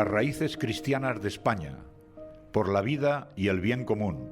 las raíces cristianas de España, por la vida y el bien común.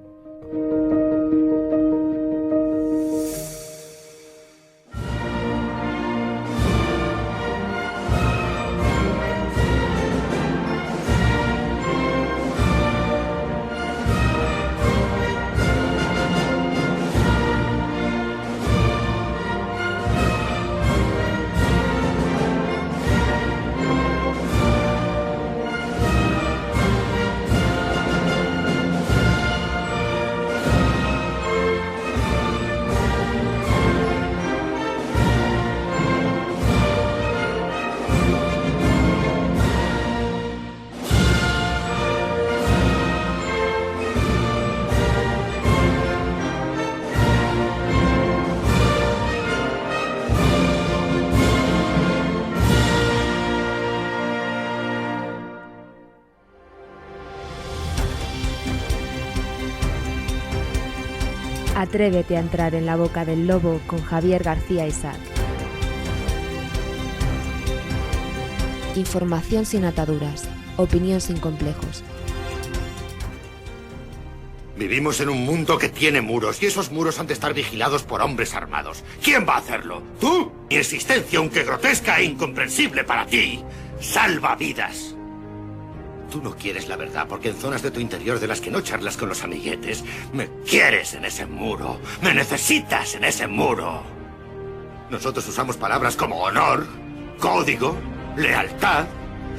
Atrévete a entrar en la boca del lobo con Javier García Isaac. Información sin ataduras, opinión sin complejos. Vivimos en un mundo que tiene muros y esos muros han de estar vigilados por hombres armados. ¿Quién va a hacerlo? ¿Tú? Mi existencia, aunque grotesca e incomprensible para ti, salva vidas. Tú no quieres la verdad porque en zonas de tu interior de las que no charlas con los amiguetes, me quieres en ese muro, me necesitas en ese muro. Nosotros usamos palabras como honor, código, lealtad.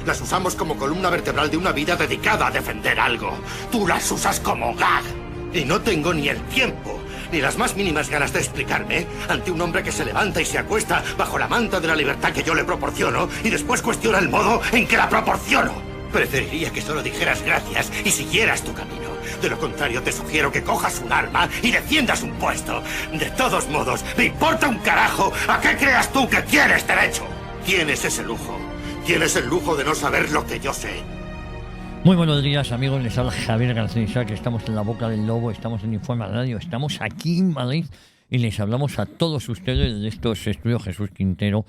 Las usamos como columna vertebral de una vida dedicada a defender algo. Tú las usas como gag. Y no tengo ni el tiempo, ni las más mínimas ganas de explicarme ante un hombre que se levanta y se acuesta bajo la manta de la libertad que yo le proporciono y después cuestiona el modo en que la proporciono. Preferiría que solo dijeras gracias y siguieras tu camino. De lo contrario, te sugiero que cojas un arma y defiendas un puesto. De todos modos, me importa un carajo a qué creas tú que tienes derecho. Tienes ese lujo. Tienes el lujo de no saber lo que yo sé. Muy buenos días, amigos. Les habla Javier García Isaac. Estamos en la boca del lobo, estamos en Informa Radio, estamos aquí en Madrid y les hablamos a todos ustedes de estos estudios Jesús Quintero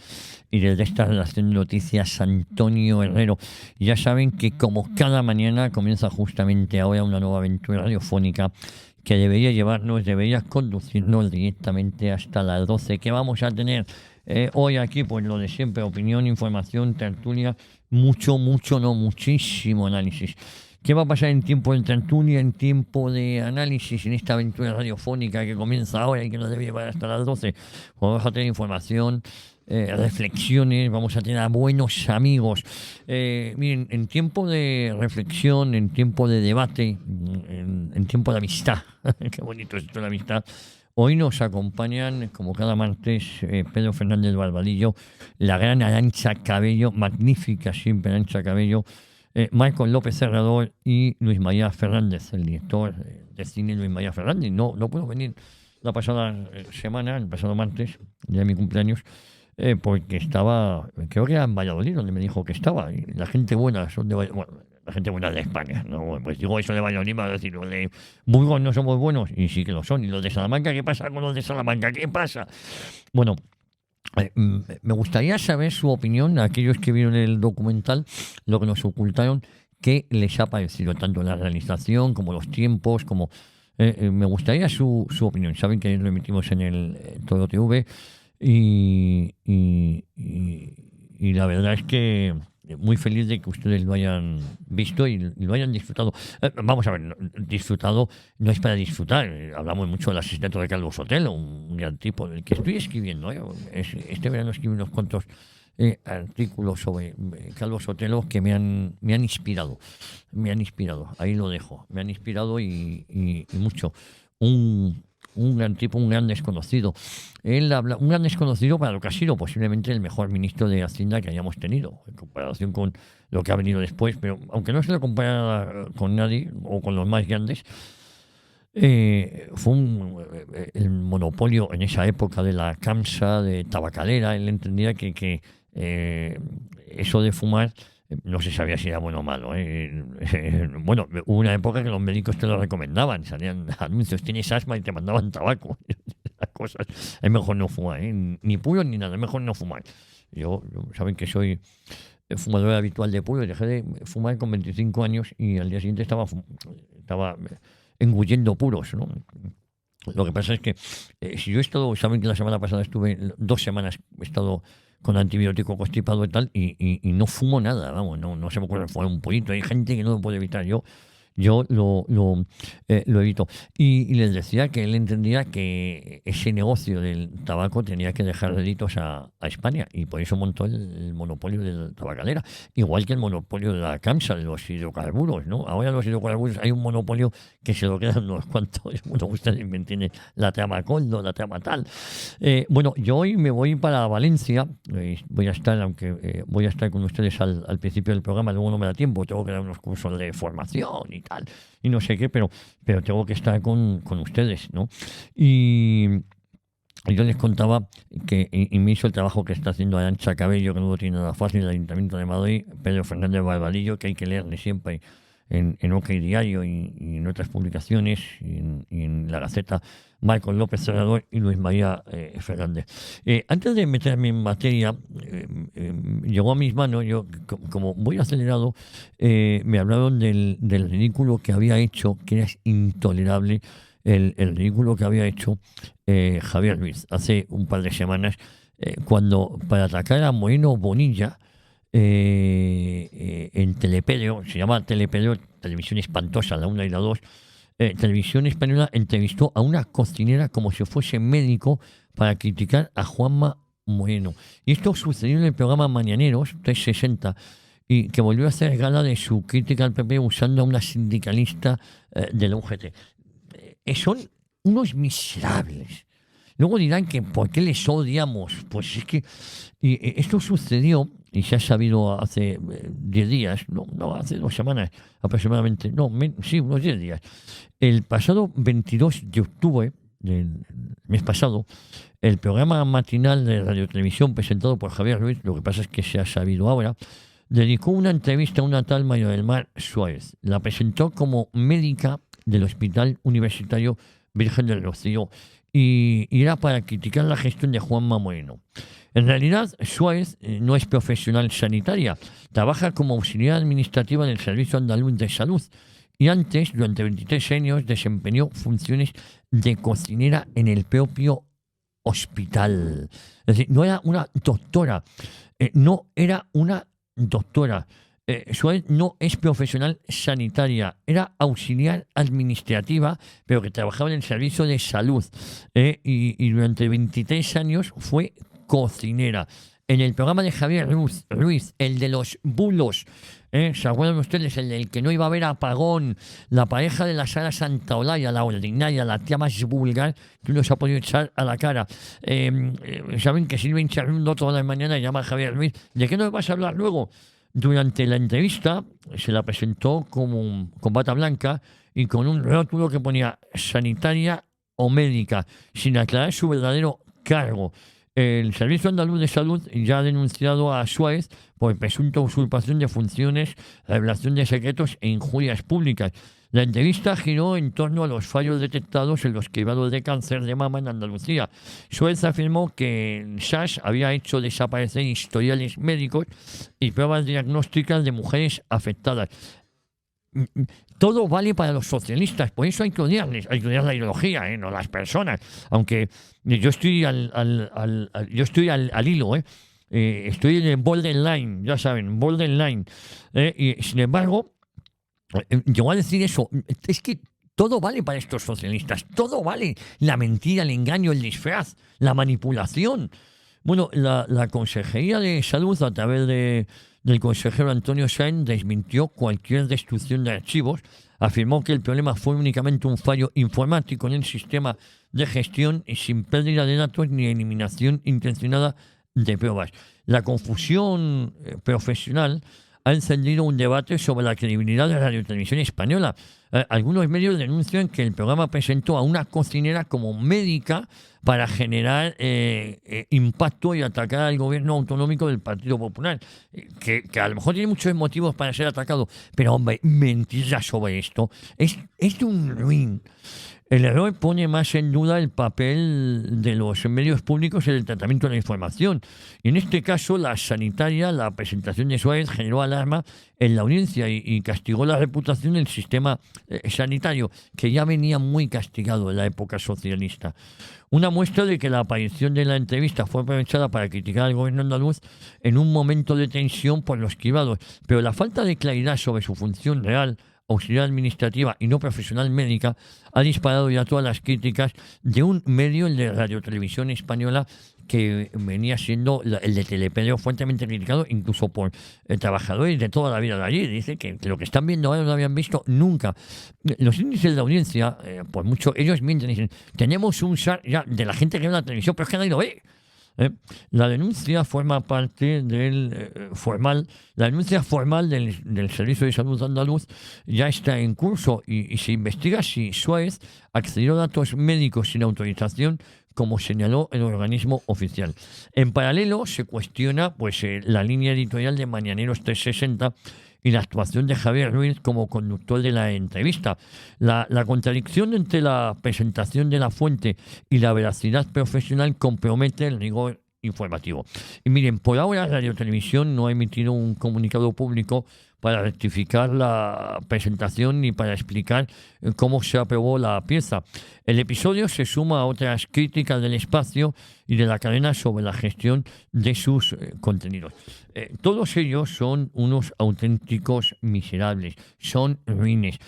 y desde esta relación de noticias Antonio Herrero. Ya saben que como cada mañana comienza justamente ahora una nueva aventura radiofónica que debería conducirnos directamente hasta las 12. ¿Qué vamos a tener hoy aquí? Pues lo de siempre, opinión, información, tertulia, muchísimo análisis. ¿Qué va a pasar en tiempo de tertulia, en tiempo de análisis, en esta aventura radiofónica que comienza ahora y que nos debe llevar hasta las 12? Pues vamos a tener información, reflexiones, vamos a tener a buenos amigos. Miren, en tiempo de reflexión, en tiempo de debate, en tiempo de amistad, qué bonito es esto de amistad. Hoy nos acompañan, como cada martes, Pedro Fernández Barbadillo, la gran Arantxa Cabello, magnífica siempre Arantxa Cabello, Marcos López Serrador y Luis María Fernández, el director de cine Luis María Fernández. No pudo venir la pasada semana, el pasado martes, día de mi cumpleaños, porque estaba, creo que era en Valladolid donde me dijo que estaba. Y la gente buena son de Valladolid. Bueno, la gente buena de España, no, pues digo eso de Valladolid, va a decir, los de Burgos no somos buenos, y sí que lo son, y los de Salamanca, ¿qué pasa con los de Salamanca? ¿Qué pasa? Bueno, me gustaría saber su opinión, aquellos que vieron el documental, lo que nos ocultaron, qué les ha parecido, tanto la realización como los tiempos, como me gustaría su opinión. Saben que lo emitimos en el Todo TV y la verdad es que muy feliz de que ustedes lo hayan visto y lo hayan disfrutado. Vamos a ver, disfrutado no es para disfrutar. Hablamos mucho del asesinato de Calvo Sotelo, un gran tipo del que estoy escribiendo. Este verano escribí unos cuantos artículos sobre Calvo Sotelo que me han inspirado. Ahí lo dejo. Me han inspirado y mucho. Un gran tipo, un gran desconocido. Un gran desconocido para lo que ha sido posiblemente el mejor ministro de Hacienda que hayamos tenido, en comparación con lo que ha venido después, pero aunque no se lo compara con nadie o con los más grandes, fue el monopolio en esa época de la CAMSA, de tabacalera. Él entendía que eso de fumar no se sabía si era bueno o malo. Bueno, hubo una época que los médicos te lo recomendaban, salían anuncios, tienes asma y te mandaban tabaco. Las cosas, es mejor no fumar, ni puro ni nada, es mejor no fumar. Saben que soy fumador habitual de puro, dejé de fumar con 25 años y al día siguiente estaba engullendo puros, ¿no? Lo que pasa es que si yo he estado, saben que la semana pasada estuve 2 semanas, he estado con antibiótico constipado y tal, y no fumo nada, vamos, no se me ocurre fumar un poquito. Hay gente que no lo puede evitar, yo lo evito. Y les decía que él entendía que ese negocio del tabaco tenía que dejar réditos a España, y por eso montó el monopolio de la tabacalera, igual que el monopolio de la CAMSA, de los hidrocarburos, ¿no? Ahora los hidrocarburos hay un monopolio que se lo quedan unos cuantos. Bueno, ustedes me entienden, la trama Coldo, la trama tal. Bueno, yo hoy me voy para Valencia, voy a estar con ustedes al principio del programa, luego no me da tiempo, tengo que dar unos cursos de formación y tal, y no sé qué, pero tengo que estar con ustedes, ¿no? Y yo les contaba que y me hizo el trabajo que está haciendo Arantxa Cabello, que no lo tiene nada fácil, el Ayuntamiento de Madrid, Pedro Fernández Barbadillo, que hay que leerle siempre en OK Diario y en otras publicaciones, y en La Gaceta, Marcos López Cerrador y Luis María Fernández. Antes de meterme en materia, llegó a mis manos, yo como voy acelerado, me hablaron del ridículo que había hecho, que era intolerable, el ridículo que había hecho Javier Ruiz hace un par de semanas, cuando para atacar a Moreno Bonilla, en Telepedro, se llama Telepedro, televisión espantosa, la 1 y la 2, Televisión Española entrevistó a una cocinera como si fuese médico para criticar a Juanma Moreno. Y esto sucedió en el programa Mañaneros 360, y que volvió a hacer gala de su crítica al PP usando a una sindicalista de la UGT. Son unos miserables. Luego dirán que ¿por qué les odiamos? Pues es que esto sucedió, y se ha sabido hace 10 días, no, hace 2 semanas aproximadamente, sí, unos 10 días. El pasado 22 de octubre del mes pasado, el programa matinal de radiotelevisión presentado por Javier Ruiz, lo que pasa es que se ha sabido ahora, dedicó una entrevista a una tal María del Mar Suárez. La presentó como médica del Hospital Universitario Virgen del Rocío, y era para criticar la gestión de Juanma Moreno. En realidad, Suárez no es profesional sanitaria, trabaja como auxiliar administrativa del Servicio Andaluz de Salud, y antes, durante 23 años, desempeñó funciones de cocinera en el propio hospital. Es decir, no era una doctora, Suárez no es profesional sanitaria, era auxiliar administrativa, pero que trabajaba en el servicio de salud, y durante 23 años fue cocinera. En el programa de Javier Ruiz, el de los bulos, ¿se acuerdan ustedes? El del que no iba a haber apagón, la pareja de la Sara Santaolalla, la ordinaria, la tía más vulgar que uno se ha podido echar a la cara. Saben que Silvia Incharrundo todas las mañanas llama a Javier Ruiz. ¿De qué nos vas a hablar luego? Durante la entrevista se la presentó con bata blanca y con un rótulo que ponía sanitaria o médica, sin aclarar su verdadero cargo. El Servicio Andaluz de Salud ya ha denunciado a Suárez por presunta usurpación de funciones, revelación de secretos e injurias públicas. La entrevista giró en torno a los fallos detectados en los cribados de cáncer de mama en Andalucía. Suárez afirmó que el SAS había hecho desaparecer historiales médicos y pruebas diagnósticas de mujeres afectadas. Todo vale para los socialistas, por eso hay que odiarles, hay que odiar la ideología, no las personas. Aunque yo estoy al hilo, estoy en el borderline, ya saben, borderline. Y sin embargo, llegó a decir eso, es que todo vale para estos socialistas, todo vale, la mentira, el engaño, el disfraz, la manipulación. Bueno, la Consejería de Salud, a través del consejero Antonio Sáenz, desmintió cualquier destrucción de archivos, afirmó que el problema fue únicamente un fallo informático en el sistema de gestión y sin pérdida de datos ni eliminación intencionada de pruebas. La confusión profesional ha encendido un debate sobre la credibilidad de la radiotelevisión española. Algunos medios denuncian que el programa presentó a una cocinera como médica para generar impacto y atacar al gobierno autonómico del Partido Popular, que a lo mejor tiene muchos motivos para ser atacado, pero hombre, mentiras sobre esto es un ruin. El error pone más en duda el papel de los medios públicos en el tratamiento de la información. Y en este caso, la sanitaria, la presentación de Suárez generó alarma en la audiencia y castigó la reputación del sistema sanitario, que ya venía muy castigado en la época socialista. Una muestra de que la aparición de la entrevista fue aprovechada para criticar al gobierno andaluz en un momento de tensión por los cribados, pero la falta de claridad sobre su función real, auxiliar administrativa y no profesional médica, ha disparado ya todas las críticas de un medio, el de Radiotelevisión Española, que venía siendo el de Telepedro, fuertemente criticado incluso por trabajadores de toda la vida de allí. Dice que lo que están viendo ahora no lo habían visto nunca. Los índices de audiencia, por mucho, ellos mienten, dicen, tenemos un SAR ya de la gente que ve la televisión, pero es que nadie lo ve. La denuncia forma parte del la denuncia formal del Servicio de Salud andaluz ya está en curso y se investiga si Suárez accedió a datos médicos sin autorización, como señaló el organismo oficial. En paralelo se cuestiona la línea editorial de Mañaneros 360 y la actuación de Javier Ruiz como conductor de la entrevista. La contradicción entre la presentación de la fuente y la veracidad profesional compromete el rigor informativo. Y miren, por ahora Radio Televisión no ha emitido un comunicado público para rectificar la presentación ni para explicar cómo se aprobó la pieza. El episodio se suma a otras críticas del espacio y de la cadena sobre la gestión de sus contenidos. Todos ellos son unos auténticos miserables, son ruines.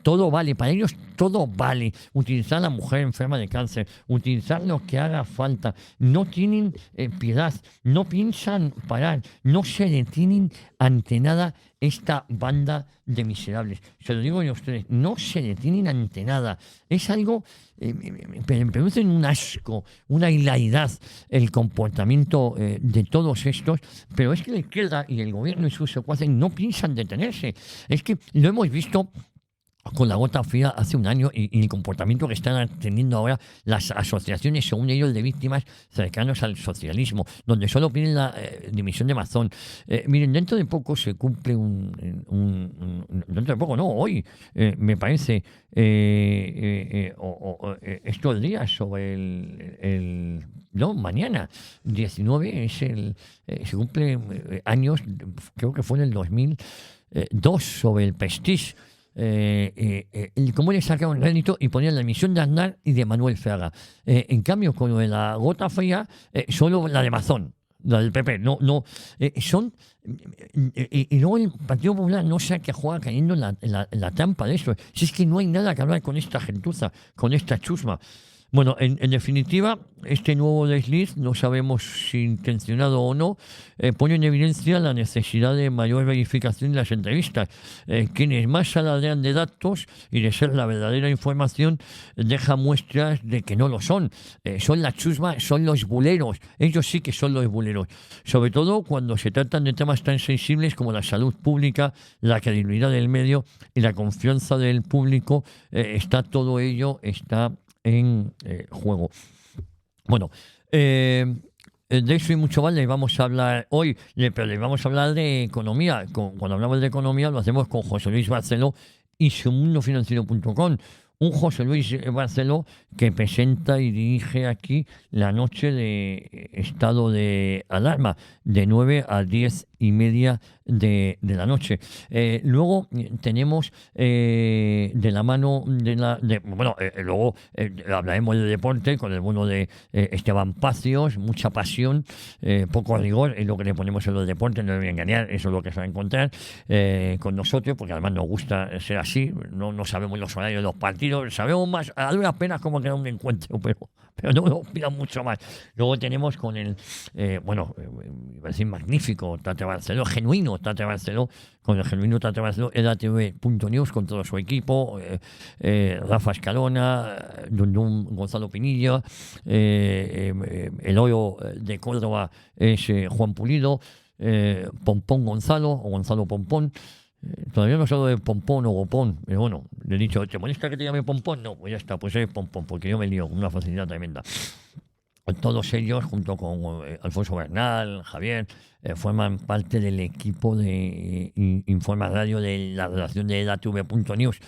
Todo vale, para ellos todo vale. Utilizar a la mujer enferma de cáncer, utilizar lo que haga falta. No tienen piedad, no piensan parar, no se detienen ante nada esta banda de miserables. Se lo digo yo a ustedes, no se detienen ante nada. Es algo, me producen un asco, una hilaridad el comportamiento de todos estos, pero es que la izquierda y el gobierno y sus secuaces no piensan detenerse. Es que lo hemos visto con la gota fría hace un año y el comportamiento que están teniendo ahora las asociaciones, según ellos, de víctimas cercanos al socialismo, donde solo piden la dimisión de Mazón. Miren, dentro de poco se cumple dentro de poco, no, hoy, me parece, estos días sobre no, mañana, 19, se cumple años, creo que fue en el 2002, sobre el Prestige. Cómo le sacaron rédito y ponían la emisión de Aznar y de Manuel Fraga. En cambio, con lo de la gota fría, solo la de Mazón, la del PP, son. Y luego el Partido Popular no sé a qué juega cayendo en la trampa de eso. Si es que no hay nada que hablar con esta gentuza, con esta chusma. Bueno, en definitiva, este nuevo desliz, no sabemos si intencionado o no, pone en evidencia la necesidad de mayor verificación de las entrevistas. Quienes más alardean de datos y de ser la verdadera información, dejan muestras de que no lo son. Son la chusma, son los buleros. Ellos sí que son los buleros. Sobre todo cuando se tratan de temas tan sensibles como la salud pública, la credibilidad del medio y la confianza del público. Todo ello está en juego. Bueno, de eso y mucho más les vamos a hablar hoy, pero les vamos a hablar de economía. Cuando hablamos de economía lo hacemos con José Luis Barceló y SuMundoFinanciero.com. Un José Luis Barceló que presenta y dirige aquí la noche de estado de alarma de 9 a 10:30 de la noche. Luego tenemos de la mano luego hablaremos de deporte con el bueno de Esteban Pacios, mucha pasión, poco rigor es lo que le ponemos en los deportes, no me voy a engañar, eso es lo que se va a encontrar con nosotros, porque además nos gusta ser así, no sabemos los horarios de los partidos, sabemos más, a duras penas cómo queda un encuentro, pero no nos pidan mucho más. Luego tenemos con el iba a decir magnífico Tate Barceló, genuino Tate Barceló, con el genuino Tate Barceló, LATV.news con todo su equipo, Rafa Escalona, Dundum Gonzalo Pinilla, el hoyo de Córdoba es Juan Pulido, Pompón Gonzalo o Gonzalo Pompón. Todavía no sé de Pompón o Gopón, pero bueno, le he dicho, ¿te molesta que te llame Pompón? No, pues ya está, pues es Pompón, porque yo me lío con una facilidad tremenda. Todos ellos, junto con Alfonso Bernal, Javier, forman parte del equipo de Informa Radio de la redacción de edatv.news.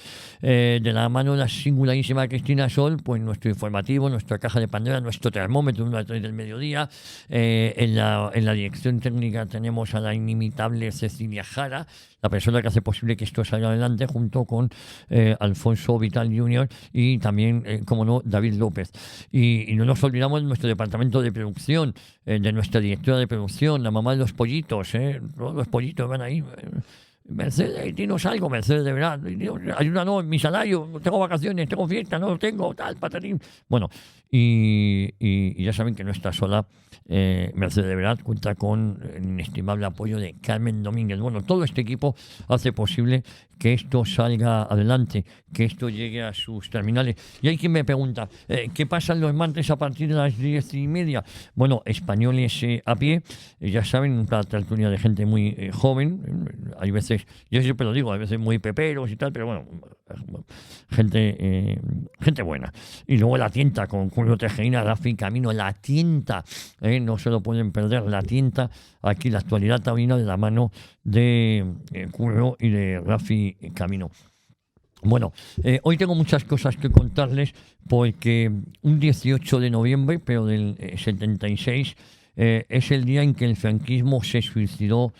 De la mano de la singularísima Cristina Sol, pues nuestro informativo, nuestra caja de Pandora, nuestro termómetro, 1 a 3 del mediodía. En la dirección técnica tenemos a la inimitable Cecilia Jara, la persona que hace posible que esto salga adelante, junto con Alfonso Vital Jr. y también, como no, David López. Y no nos olvidamos de nuestro departamento de producción, de nuestra directora de producción, la mamá de los pollitos, todos los pollitos van ahí. Mercedes, dinos algo, Mercedes, de verdad. Ayúdanos, mi salario, tengo vacaciones, tengo fiesta, no lo tengo, tal, patatín. Bueno, y ya saben que no está sola. Mercedes, de verdad, cuenta con el inestimable apoyo de Carmen Domínguez. Bueno, todo este equipo hace posible que esto salga adelante, que esto llegue a sus terminales. Y hay quien me pregunta, ¿qué pasan los martes a partir de las 10:30? Bueno, Españoles a pie, ya saben, una tertulia de gente muy joven. Hay veces, yo siempre lo digo, hay veces muy peperos y tal, pero bueno, gente buena. Y luego La Tienta con Julio Tejerina, Rafi Camino, La Tienta, no se lo pueden perder, La Tienta, aquí la actualidad taurina de la mano de Julio y de Rafi Camino. Bueno, hoy tengo muchas cosas que contarles porque un 18 de noviembre, pero del 76, es el día en que el franquismo se suicidó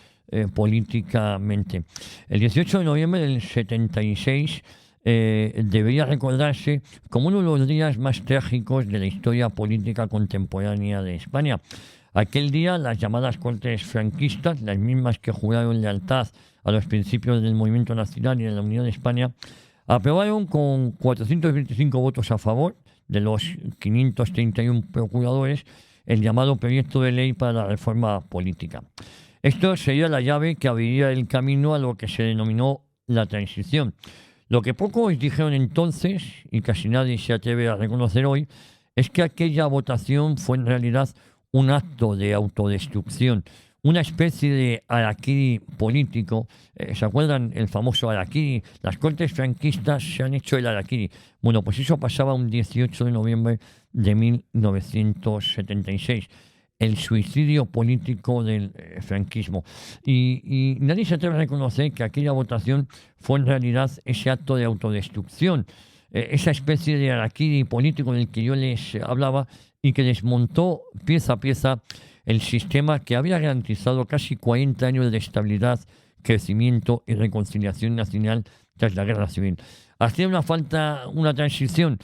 políticamente. El 18 de noviembre del 76 debería recordarse como uno de los días más trágicos de la historia política contemporánea de España. Aquel día, las llamadas Cortes franquistas, las mismas que juraron lealtad a los principios del movimiento nacional y de la Unión de España, aprobaron con 425 votos a favor de los 531 procuradores el llamado proyecto de ley para la reforma política. Esto sería la llave que abriría el camino a lo que se denominó la transición. Lo que pocos dijeron entonces, y casi nadie se atreve a reconocer hoy, es que aquella votación fue en realidad un acto de autodestrucción, una especie de harakiri político. ¿Se acuerdan el famoso harakiri? Las Cortes franquistas se han hecho el harakiri. Bueno, pues eso pasaba un 18 de noviembre de 1976. El suicidio político del franquismo. Y nadie se atreve a reconocer que aquella votación fue en realidad ese acto de autodestrucción, esa especie de harakiri político del que yo les hablaba y que desmontó pieza a pieza el sistema que había garantizado casi 40 años de estabilidad, crecimiento y reconciliación nacional tras la Guerra Civil. ¿Hacía una falta una transición?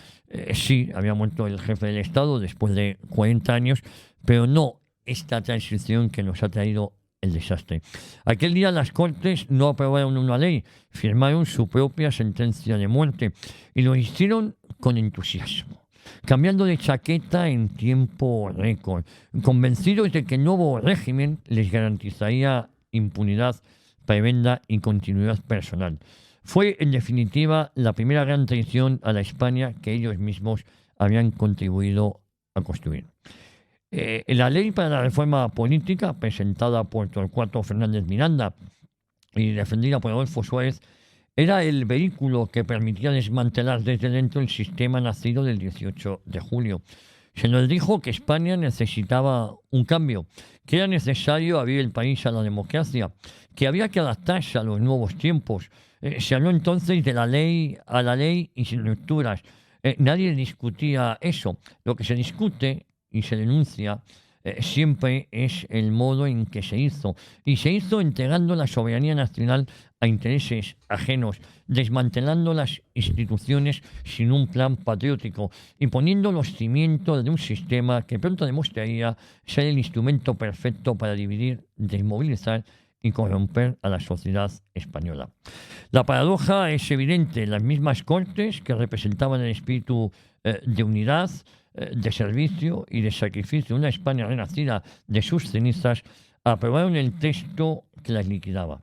Sí, había muerto el jefe del Estado después de 40 años, pero no esta transición que nos ha traído el desastre. Aquel día las Cortes no aprobaron una ley, firmaron su propia sentencia de muerte y lo hicieron con entusiasmo, cambiando de chaqueta en tiempo récord, convencidos de que el nuevo régimen les garantizaría impunidad, prebenda y continuidad personal. Fue, en definitiva, la primera gran traición a la España que ellos mismos habían contribuido a construir. La ley para la reforma política, presentada por Torcuato Fernández Miranda y defendida por Adolfo Suárez, era el vehículo que permitía desmantelar desde dentro el sistema nacido del 18 de julio. Se nos dijo que España necesitaba un cambio, que era necesario abrir el país a la democracia, que había que adaptarse a los nuevos tiempos. Se habló entonces de la ley a la ley y sin rupturas. Nadie discutía eso. Lo que se discute y se denuncia siempre es el modo en que se hizo. Y se hizo entregando la soberanía nacional a intereses ajenos, desmantelando las instituciones sin un plan patriótico y poniendo los cimientos de un sistema que pronto demostraría ser el instrumento perfecto para dividir, desmovilizar y corromper a la sociedad española. La paradoja es evidente. Las mismas Cortes que representaban el espíritu de unidad, de servicio y de sacrificio de una España renacida de sus cenizas, aprobaron el texto que las liquidaba.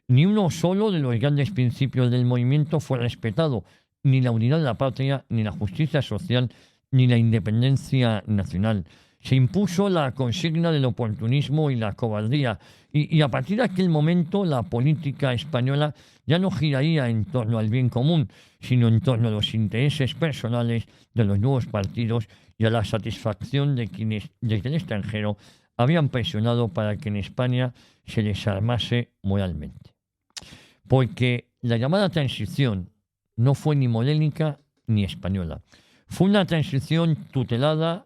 Ni uno solo de los grandes principios del movimiento fue respetado, ni la unidad de la patria, ni la justicia social, ni la independencia nacional. Se impuso la consigna del oportunismo y la cobardía, y a partir de aquel momento la política española ya no giraría en torno al bien común, sino en torno a los intereses personales de los nuevos partidos y a la satisfacción de quienes desde el extranjero habían presionado para que en España se desarmase moralmente. Porque la llamada transición no fue ni modélica ni española. Fue una transición tutelada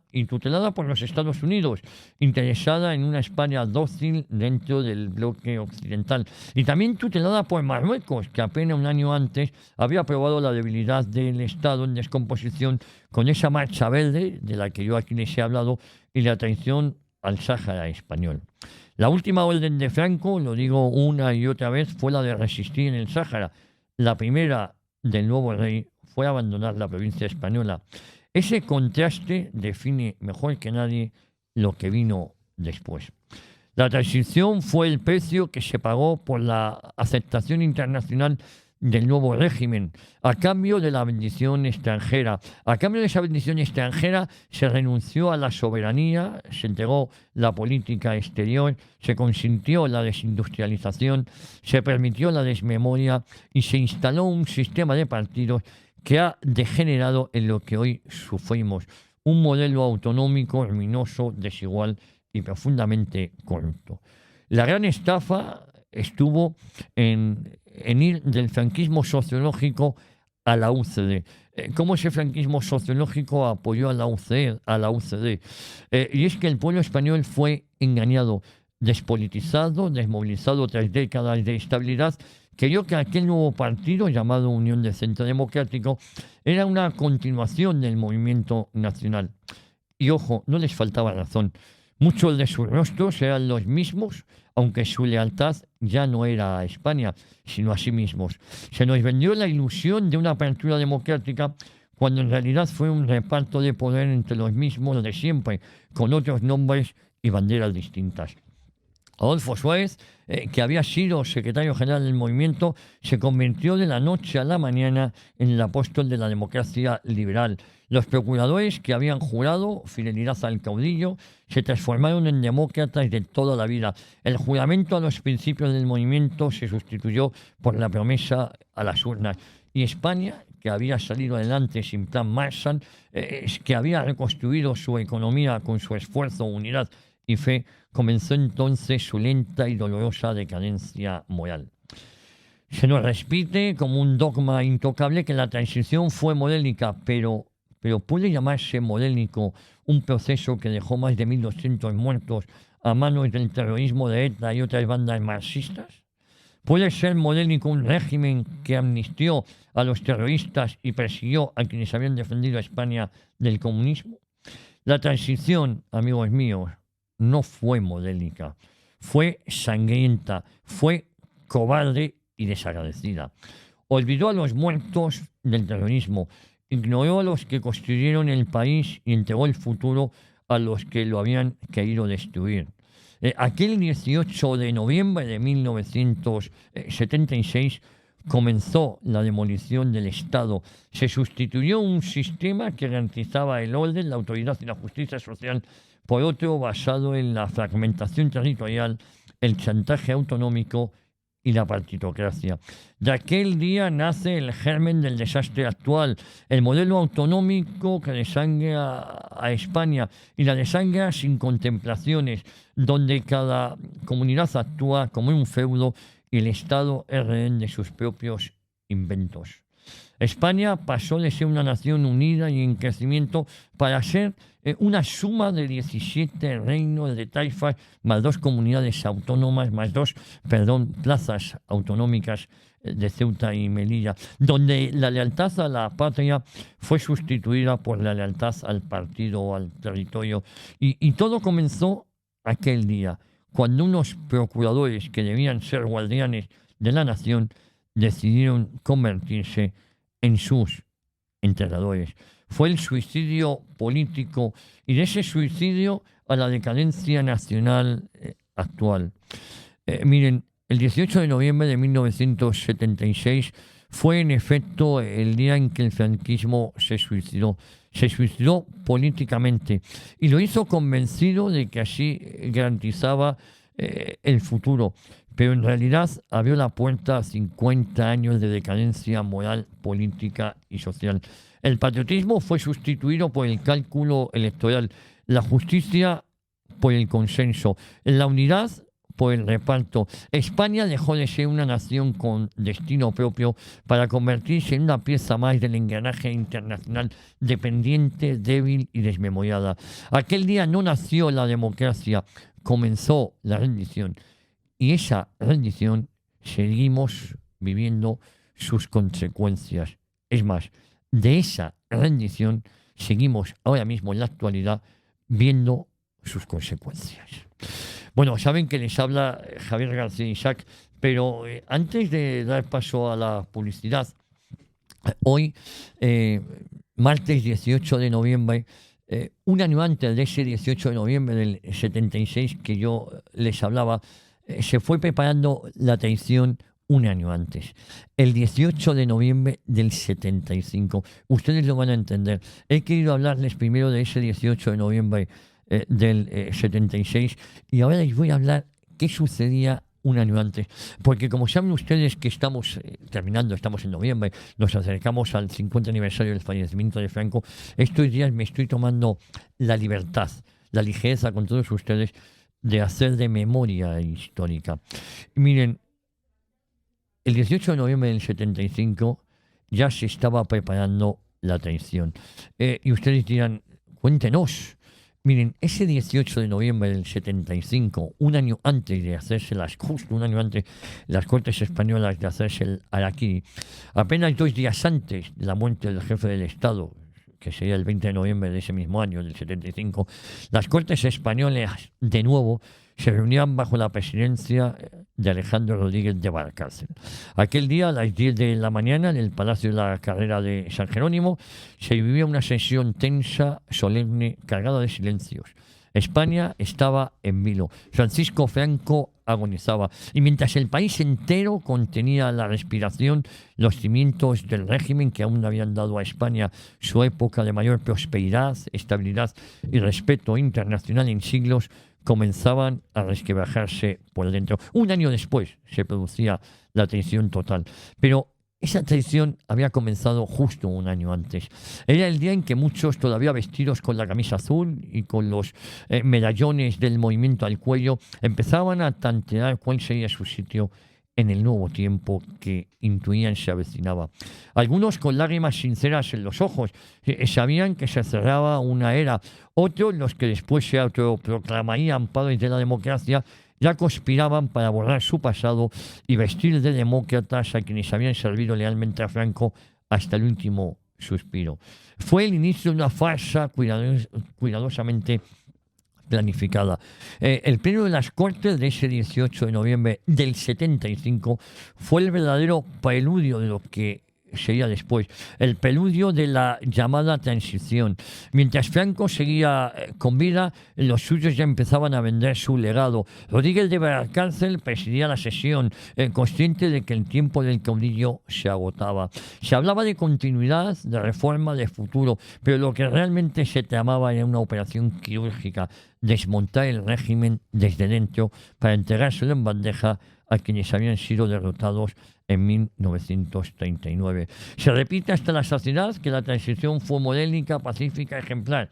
por los Estados Unidos, interesada en una España dócil dentro del bloque occidental. Y también tutelada por Marruecos, que apenas un año antes había probado la debilidad del Estado en descomposición con esa marcha verde, de la que yo aquí les he hablado, y la traición al Sáhara español. La última orden de Franco, lo digo una y otra vez, fue la de resistir en el Sáhara. La primera del nuevo rey fue abandonar la provincia española. Ese contraste define mejor que nadie lo que vino después. La transición fue el precio que se pagó por la aceptación internacional del nuevo régimen, a cambio de la bendición extranjera. A cambio de esa bendición extranjera se renunció a la soberanía, se entregó la política exterior, se consintió la desindustrialización, se permitió la desmemoria y se instaló un sistema de partidos que ha degenerado en lo que hoy sufrimos, un modelo autonómico, ruinoso, desigual y profundamente corrupto. La gran estafa estuvo en ir del franquismo sociológico a la UCD. ¿Cómo ese franquismo sociológico apoyó a la UCD? Y es que el pueblo español fue engañado, despolitizado, desmovilizado tras décadas de estabilidad. Creyó que aquel nuevo partido, llamado Unión de Centro Democrático, era una continuación del movimiento nacional. Y ojo, no les faltaba razón. Muchos de sus rostros eran los mismos, aunque su lealtad ya no era a España, sino a sí mismos. Se nos vendió la ilusión de una apertura democrática cuando en realidad fue un reparto de poder entre los mismos de siempre, con otros nombres y banderas distintas. Adolfo Suárez, que había sido secretario general del movimiento, se convirtió de la noche a la mañana en el apóstol de la democracia liberal. Los procuradores, que habían jurado fidelidad al caudillo, se transformaron en demócratas de toda la vida. El juramento a los principios del movimiento se sustituyó por la promesa a las urnas. Y España, que había salido adelante sin plan Marshall, que había reconstruido su economía con su esfuerzo, unidad y fe, comenzó entonces su lenta y dolorosa decadencia moral. Se nos repite como un dogma intocable que la transición fue modélica, pero ¿puede llamarse modélico un proceso que dejó más de 1.200 muertos a manos del terrorismo de ETA y otras bandas marxistas? ¿Puede ser modélico un régimen que amnistió a los terroristas y persiguió a quienes habían defendido a España del comunismo? La transición, amigos míos, no fue modélica, fue sangrienta, fue cobarde y desagradecida. Olvidó a los muertos del terrorismo, ignoró a los que construyeron el país y entregó el futuro a los que lo habían querido destruir. Aquel 18 de noviembre de 1976 comenzó la demolición del Estado. Se sustituyó un sistema que garantizaba el orden, la autoridad y la justicia social por otro basado en la fragmentación territorial, el chantaje autonómico y la partitocracia. De aquel día nace el germen del desastre actual, el modelo autonómico que desangra a España y la desangra sin contemplaciones, donde cada comunidad actúa como un feudo y el Estado es rehén de sus propios inventos. España pasó de ser una nación unida y en crecimiento para ser una suma de 17 reinos de taifas, más 2 comunidades autónomas, más 2 plazas autonómicas de Ceuta y Melilla, donde la lealtad a la patria fue sustituida por la lealtad al partido o al territorio. Y todo comenzó aquel día, cuando unos procuradores que debían ser guardianes de la nación decidieron convertirse en sus enterradores. Fue el suicidio político y de ese suicidio a la decadencia nacional actual. Miren, el 18 de noviembre de 1976 fue en efecto el día en que el franquismo se suicidó. Se suicidó políticamente y lo hizo convencido de que así garantizaba el futuro. Pero en realidad abrió la puerta a 50 años de decadencia moral, política y social. El patriotismo fue sustituido por el cálculo electoral, la justicia por el consenso, la unidad por el reparto. España dejó de ser una nación con destino propio para convertirse en una pieza más del engranaje internacional dependiente, débil y desmemoriada. Aquel día no nació la democracia, comenzó la rendición. Y esa rendición seguimos viviendo sus consecuencias. Es más, de esa rendición seguimos ahora mismo en la actualidad viendo sus consecuencias. Bueno, saben que les habla Javier García Isaac, pero antes de dar paso a la publicidad, hoy, martes 18 de noviembre, un año antes de ese 18 de noviembre del 76 que yo les hablaba, se fue preparando la traición un año antes, el 18 de noviembre del 75. Ustedes lo van a entender. He querido hablarles primero de ese 18 de noviembre del 76 y ahora les voy a hablar qué sucedía un año antes, porque como saben ustedes que estamos terminando, estamos en noviembre, nos acercamos al 50 aniversario del fallecimiento de Franco. Estos días me estoy tomando la libertad, la ligereza con todos ustedes de hacer de memoria histórica. Miren, el 18 de noviembre del 75 ya se estaba preparando la traición. Y ustedes dirán, cuéntenos. Miren, ese 18 de noviembre del 75, un año antes de hacerse justo un año antes las Cortes Españolas de hacerse el harakiri, apenas 2 días antes de la muerte del jefe del Estado, que sería el 20 de noviembre de ese mismo año, del 75, las Cortes Españolas de nuevo se reunían bajo la presidencia de Alejandro Rodríguez de Valcárcel. Aquel día, a las 10 de la mañana, en el Palacio de la Carrera de San Jerónimo, se vivía una sesión tensa, solemne, cargada de silencios. España estaba en vilo. Francisco Franco agonizaba. Y mientras el país entero contenía la respiración, los cimientos del régimen que aún habían dado a España su época de mayor prosperidad, estabilidad y respeto internacional en siglos, comenzaban a resquebrajarse por dentro. Un año después se producía la traición total. Pero esa traición había comenzado justo un año antes. Era el día en que muchos, todavía vestidos con la camisa azul y con los medallones del movimiento al cuello, empezaban a tantear cuál sería su sitio en el nuevo tiempo que intuían se avecinaba. Algunos con lágrimas sinceras en los ojos sabían que se cerraba una era. Otros, los que después se autoproclamarían padres de la democracia, ya conspiraban para borrar su pasado y vestir de demócratas a quienes habían servido lealmente a Franco hasta el último suspiro. Fue el inicio de una farsa cuidadosamente planificada. El pleno de las Cortes de ese 18 de noviembre del 75 fue el verdadero preludio de lo que sería después, el preludio de la llamada transición. Mientras Franco seguía con vida, los suyos ya empezaban a vender su legado. Rodríguez de Valcárcel presidía la sesión, consciente de que el tiempo del caudillo se agotaba. Se hablaba de continuidad, de reforma, de futuro, pero lo que realmente se tramaba era una operación quirúrgica, desmontar el régimen desde dentro para entregárselo en bandeja a quienes habían sido derrotados en 1939. Se repite hasta la saciedad que la transición fue modélica, pacífica, ejemplar.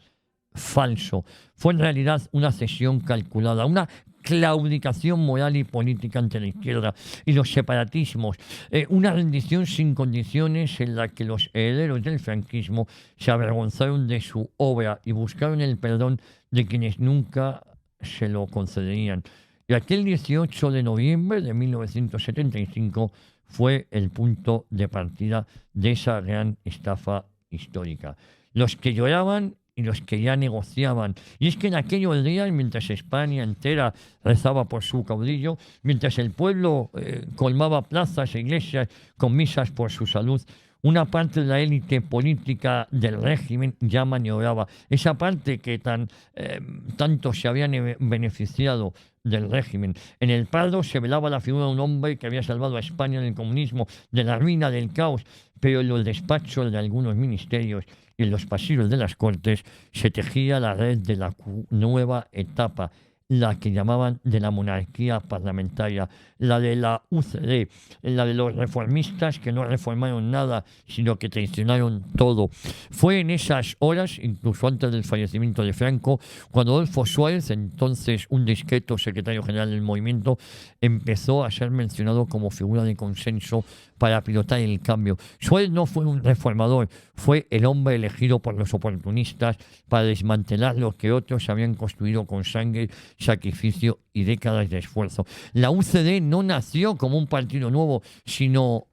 Falso. Fue en realidad una cesión calculada, una claudicación moral y política ante la izquierda y los separatismos, una rendición sin condiciones en la que los herederos del franquismo se avergonzaron de su obra y buscaron el perdón de quienes nunca se lo concederían. Y aquel 18 de noviembre de 1975 fue el punto de partida de esa gran estafa histórica. Los que lloraban y los que ya negociaban. Y es que en aquellos días, mientras España entera rezaba por su caudillo, mientras el pueblo colmaba plazas e iglesias con misas por su salud, una parte de la élite política del régimen ya maniobraba. Esa parte que tanto se habían beneficiado del régimen. En el Prado se velaba la figura de un hombre que había salvado a España del comunismo, de la ruina, del caos, pero en los despachos de algunos ministerios y en los pasillos de las Cortes se tejía la red de la nueva etapa, la que llamaban de la monarquía parlamentaria, la de la UCD, la de los reformistas que no reformaron nada, sino que traicionaron todo. Fue en esas horas, incluso antes del fallecimiento de Franco, cuando Adolfo Suárez, entonces un discreto secretario general del movimiento, empezó a ser mencionado como figura de consenso para pilotar el cambio. Suárez no fue un reformador, fue el hombre elegido por los oportunistas para desmantelar lo que otros habían construido con sangre, sacrificio y décadas de esfuerzo. La UCD no nació como un partido nuevo, sino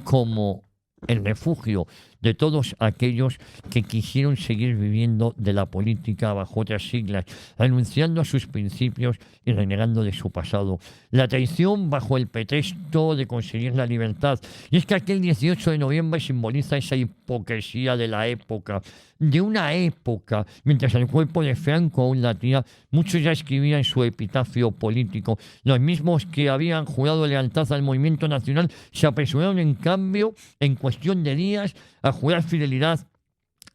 como el refugio de todos aquellos que quisieron seguir viviendo de la política bajo otras siglas, renunciando a sus principios y renegando de su pasado. La traición bajo el pretexto de conseguir la libertad. Y es que aquel 18 de noviembre simboliza esa hipocresía de la época, de una época, mientras el cuerpo de Franco aún latía, muchos ya escribían su epitafio político. Los mismos que habían jurado lealtad al movimiento nacional se apresuraron, en cambio, en cuestión de días, a jurar fidelidad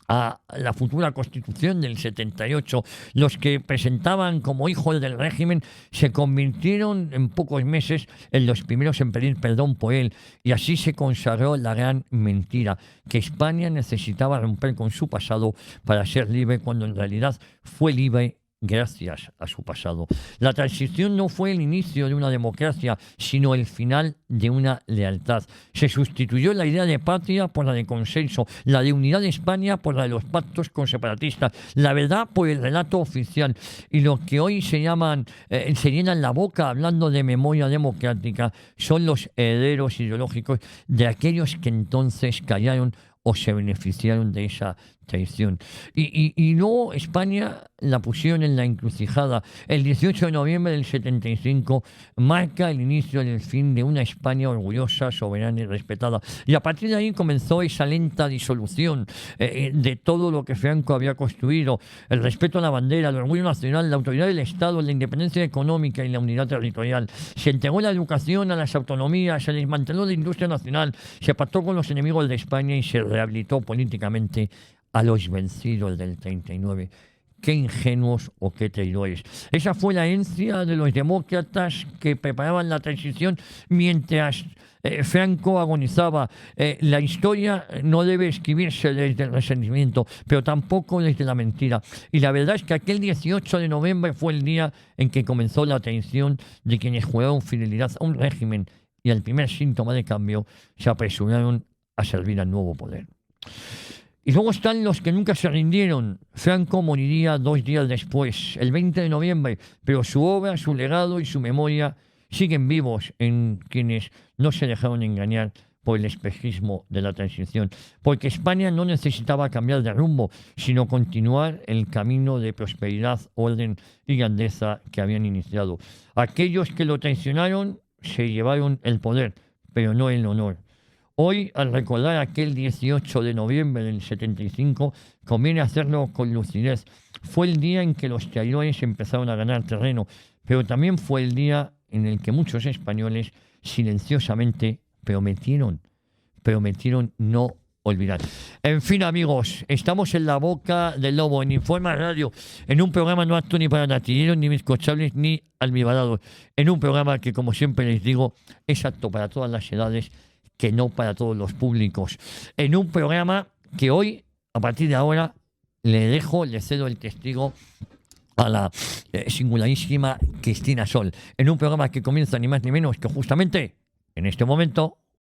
a la futura Constitución del 78. Los que presentaban como hijos del régimen se convirtieron en pocos meses en los primeros en pedir perdón por él, y así se consagró la gran mentira, que España necesitaba romper con su pasado para ser libre, cuando en realidad fue libre gracias a su pasado. La transición no fue el inicio de una democracia, sino el final de una lealtad. Se sustituyó la idea de patria por la de consenso, la de unidad de España por la de los pactos con separatistas, la verdad por el relato oficial, y lo que hoy se llaman, se llenan la boca hablando de memoria democrática, son los herederos ideológicos de aquellos que entonces callaron o se beneficiaron de esa traición. Y luego España la pusieron en la encrucijada. El 18 de noviembre del 75 marca el inicio del fin de una España orgullosa, soberana y respetada. Y a partir de ahí comenzó esa lenta disolución de todo lo que Franco había construido: el respeto a la bandera, el orgullo nacional, la autoridad del Estado, la independencia económica y la unidad territorial. Se entregó la educación a las autonomías, se desmanteló la industria nacional, se pactó con los enemigos de España y se rehabilitó políticamente a los vencidos del 39. Qué ingenuos o qué traidores. Esa fue la herencia de los demócratas que preparaban la transición mientras Franco agonizaba. La historia no debe escribirse desde el resentimiento, pero tampoco desde la mentira. Y la verdad es que aquel 18 de noviembre fue el día en que comenzó la traición de quienes juraron fidelidad a un régimen, y al primer síntoma de cambio se apresuraron a servir al nuevo poder. Y luego están los que nunca se rindieron. Franco moriría 2 días después, el 20 de noviembre, pero su obra, su legado y su memoria siguen vivos en quienes no se dejaron engañar por el espejismo de la transición. Porque España no necesitaba cambiar de rumbo, sino continuar el camino de prosperidad, orden y grandeza que habían iniciado. Aquellos que lo traicionaron se llevaron el poder, pero no el honor. Hoy, al recordar aquel 18 de noviembre del 75, conviene hacerlo con lucidez. Fue el día en que los traidores empezaron a ganar terreno, pero también fue el día en el que muchos españoles silenciosamente prometieron no olvidar. En fin, amigos, estamos en la boca del lobo, en Informa Radio, en un programa no apto ni para latilleros, ni bizcochables, ni almibarados, en un programa que, como siempre les digo, es apto para todas las edades, que no para todos los públicos. En un programa que hoy, a partir de ahora, le cedo el testigo a la singularísima Cristina Sol. En un programa que comienza ni más ni menos que justamente en este momento.